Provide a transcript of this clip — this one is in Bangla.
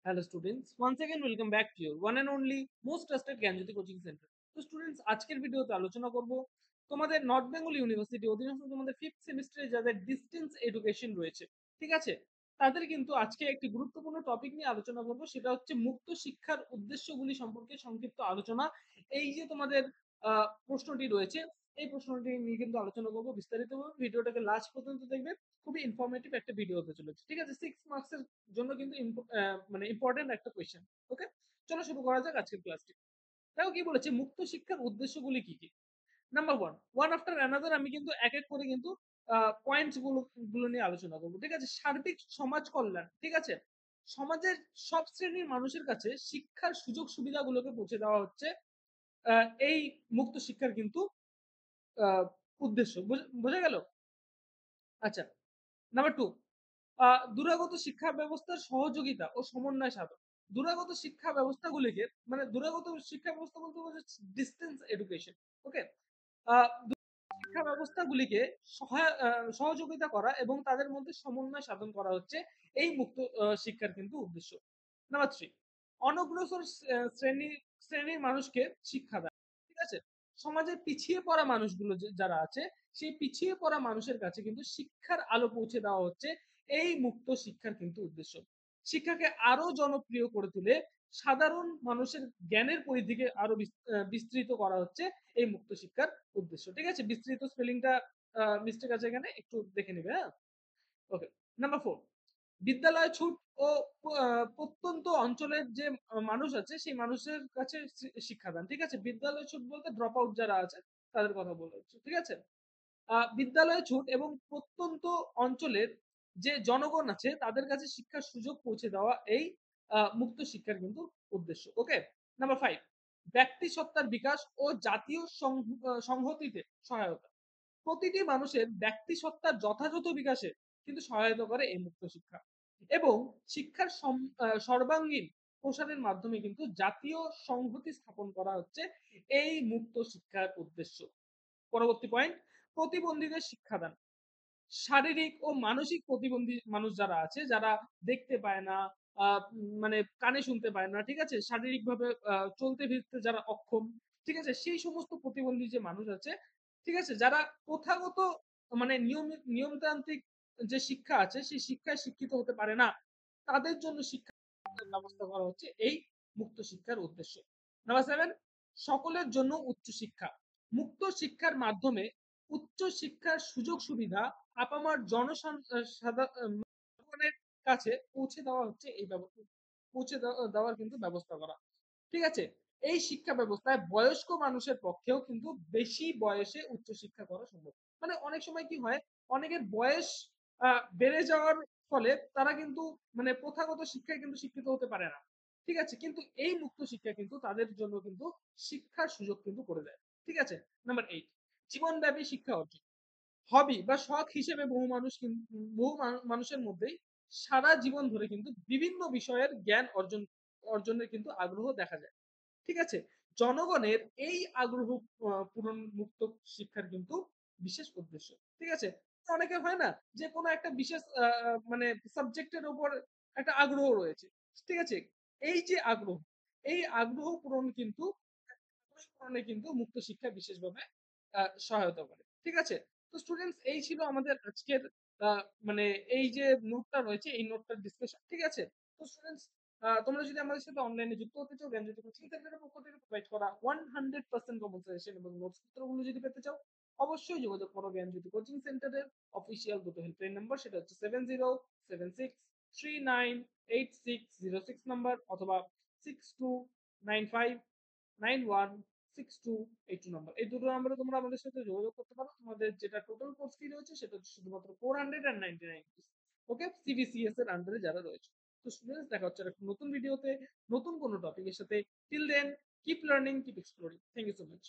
Hello students, once again welcome back to your one and only most trusted Gyanjyoti coaching centre. তো স্টুডেন্টস আজকের ভিডিওতে আলোচনা করব তোমাদের নর্থ বেঙ্গল ইউনিভার্সিটি অধীনস্থ তোমাদের 5th সেমিস্টারে যাদের ডিস্টেন্স এডুকেশন রয়েছে, ঠিক আছে, তাদের কিন্তু আজকে একটি গুরুত্বপূর্ণ টপিক নিয়ে আলোচনা করব, সেটা হচ্ছে মুক্ত শিক্ষার উদ্দেশ্যগুলি সম্পর্কে সংক্ষিপ্ত আলোচনা। এই যে তোমাদের প্রশ্নটি রয়েছে, এই প্রশ্নটি নিয়ে কিন্তু আলোচনা করবো বিস্তারিতভাবে। ভিডিওটাকে লাস্ট পর্যন্ত দেখবে, খুবই ইনফরমেটিভ একটা ভিডিও হতে চলেছে, ঠিক আছে। 6 মার্কসের জন্য কিন্তু মানে ইম্পর্টেন্ট একটা কোয়েশ্চেন। ওকে, চলো শুরু করা যাক আজকের ক্লাসটি। দেখো কি বলেছে, মুক্ত শিক্ষার উদ্দেশ্যগুলি কি কি। নাম্বার ওয়ান আফটার অ্যানাদার আমি কিন্তু এক এক করে কিন্তু পয়েন্টস গুলো নিয়ে আলোচনা করবো, ঠিক আছে। সার্বিক সমাজ কল্যাণ, ঠিক আছে। সমাজের সব শ্রেণীর মানুষের কাছে শিক্ষার সুযোগ সুবিধাগুলোকে পৌঁছে দেওয়া হচ্ছে এই মুক্ত শিক্ষার কিন্তু উদ্দেশ্য। বোঝা গেল? আচ্ছা, নাম্বার টু, দূরাগত শিক্ষা ব্যবস্থার সহযোগিতা ও সমন্বয় সাধন। দূরাগত শিক্ষা ব্যবস্থাগুলিকে, মানে দূরাগত শিক্ষা ব্যবস্থা বলতে বোঝাচ্ছে ডিস্টেন্স এডুকেশন। ওকে, শিক্ষা ব্যবস্থাগুলিকে সহযোগিতা করা এবং তাদের মধ্যে সমন্বয় সাধন করা হচ্ছে এই মুক্ত শিক্ষার কিন্তু উদ্দেশ্য। নাম্বার থ্রি, অনগ্রসর শ্রেণীর মানুষকে শিক্ষা দেয়, ঠিক আছে। সমাজের পিছিয়ে পড়া মানুষগুলো যারা আছে, সেই পিছিয়ে পড়া মানুষের কাছে কিন্তু শিক্ষার আলো পৌঁছে দেওয়া হচ্ছে এই মুক্ত শিক্ষার কিন্তু উদ্দেশ্য। শিক্ষাকে আরো জনপ্রিয় করে তুলে সাধারণ মানুষের জ্ঞানের পরিধিকে আরো বিস্তৃত করা হচ্ছে এই মুক্ত শিক্ষার উদ্দেশ্য, ঠিক আছে। বিস্তৃত স্পেলিংটা মিস্টেক আছে এখানে, একটু দেখে নিবে, হ্যাঁ। ওকে, নাম্বার ফোর, বিদ্যালয় ছুট ও প্রত্যন্ত অঞ্চলের যে মানুষ আছে, সেই মানুষের কাছে শিক্ষাদান, ঠিক আছে। বিদ্যালয় ছুট বলতে ড্রপ আউট যারা আছে তাদের কথা বলা হচ্ছে, ঠিক আছে। বিদ্যালয় ছুট এবং প্রত্যন্ত অঞ্চলের যে জনগণ আছে তাদের কাছে শিক্ষার সুযোগ পৌঁছে দেওয়া এই মুক্ত শিক্ষার কিন্তু উদ্দেশ্য। ওকে, নাম্বার ফাইভ, ব্যক্তি সত্তার বিকাশ ও জাতীয় সংহতিতে সহায়তা। প্রতিটি মানুষের ব্যক্তি সত্তার যথাযথ বিকাশে কিন্তু সহায়তা করে এই মুক্ত শিক্ষা, এবং শিক্ষার সর্বাঙ্গীন প্রসারের মাধ্যমে কিন্তু জাতীয় সংহতি স্থাপন করা হচ্ছে এই মুক্ত শিক্ষার উদ্দেশ্য। পরবর্তী পয়েন্ট, প্রতিবন্ধীদের শিক্ষাদান। শারীরিক ও মানসিক প্রতিবন্ধী মানুষ যারা আছে, যারা দেখতে পায় না, মানে কানে শুনতে পায় না, ঠিক আছে, শারীরিকভাবে চলতে ফিরতে যারা অক্ষম, ঠিক আছে, সেই সমস্ত প্রতিবন্ধী যে মানুষ আছে, ঠিক আছে, যারা প্রথাগত মানে নিয়মতান্ত্রিক যে শিক্ষা আছে সেই শিক্ষায় শিক্ষিত হতে পারে না, তাদের জন্য শিক্ষা ব্যবস্থা করা হচ্ছে এই মুক্ত শিক্ষার উদ্দেশ্য। নাম্বার সেভেন, সকলের জন্য উচ্চ শিক্ষা। মুক্ত শিক্ষার মাধ্যমে উচ্চ শিক্ষার সুযোগ সুবিধা আপামার জনগণের কাছে পৌঁছে দেওয়া হচ্ছে, এই ব্যবস্থা পৌঁছে দেওয়ার কিন্তু ব্যবস্থা করা, ঠিক আছে। এই শিক্ষা ব্যবস্থায় বয়স্ক মানুষের পক্ষেও কিন্তু বেশি বয়সে উচ্চ শিক্ষা করা সম্ভব। মানে অনেক সময় কি হয়, অনেকের বয়স বেড়ে যাওয়ার ফলে তারা কিন্তু মানে প্রথাগত শিক্ষায় কিন্তু শিক্ষিত হতে পারে না, ঠিক আছে, কিন্তু এই মুক্ত শিক্ষা কিন্তু তাদের জন্য কিন্তু শিক্ষার সুযোগ কিন্তু করে দেয়, ঠিক আছে। নাম্বার এইট, জীবনব্যাপী শিক্ষা অর্জন। হবি বা শখ হিসেবে বহু মানুষের মধ্যেই সারা জীবন ধরে কিন্তু বিভিন্ন বিষয়ের জ্ঞান অর্জনের কিন্তু আগ্রহ দেখা যায়, ঠিক আছে। জনগণের এই আগ্রহ পূরণ মুক্ত শিক্ষার কিন্তু বিশেষ উদ্দেশ্য, ঠিক আছে। অনেকে হয় না যে কোনো একটা বিশেষ মানে সাবজেক্টের উপর একটা আগ্রহ রয়েছে, ঠিক আছে। এই যে আগ্রহ, এই আগ্রহ পূরণে কিন্তু মুক্ত শিক্ষা বিশেষভাবে সহায়তা করে, ঠিক আছে। তো স্টুডেন্টস, এই ছিল আমাদের আজকের মানে এই যে নোটটা রয়েছে, এই নোটটার ডিসকাশন, ঠিক আছে। তো স্টুডেন্টস, তোমরা যদি আমাদের সাথে অনলাইনে যুক্ত হতে চাও, জ্ঞানজ্যোতি কোচিং সেন্টারের পক্ষ থেকে প্রোভাইড করা 100% কমন সাজেশন এবং নোটস পত্রগুলো যদি পেতে চাও, অবশ্যই যোগাযোগ করো জ্ঞানজ্যোতি কোচিং সেন্টারের অফিসিয়াল দুটো হেল্পলাইন নাম্বার, সেটা হচ্ছে 7076398606 নাম্বার, অথবা 6295916282 নাম্বার। এই দুটো নাম্বারে তোমরা আমাদের সাথে যোগাযোগ করতে পারো। তোমাদের যেটা টোটাল কোর্স ফি রয়েছে সেটা হচ্ছে শুধুমাত্র 499 রুপিস। ওকে, সিবিসিএস এর আন্ডারে যারা রয়েছে। তো স্টুডেন্টস, দেখা হচ্ছে একটা নতুন ভিডিওতে নতুন কোনো টপিকের সাথে। Till then, keep learning, keep exploring. Thank you so much.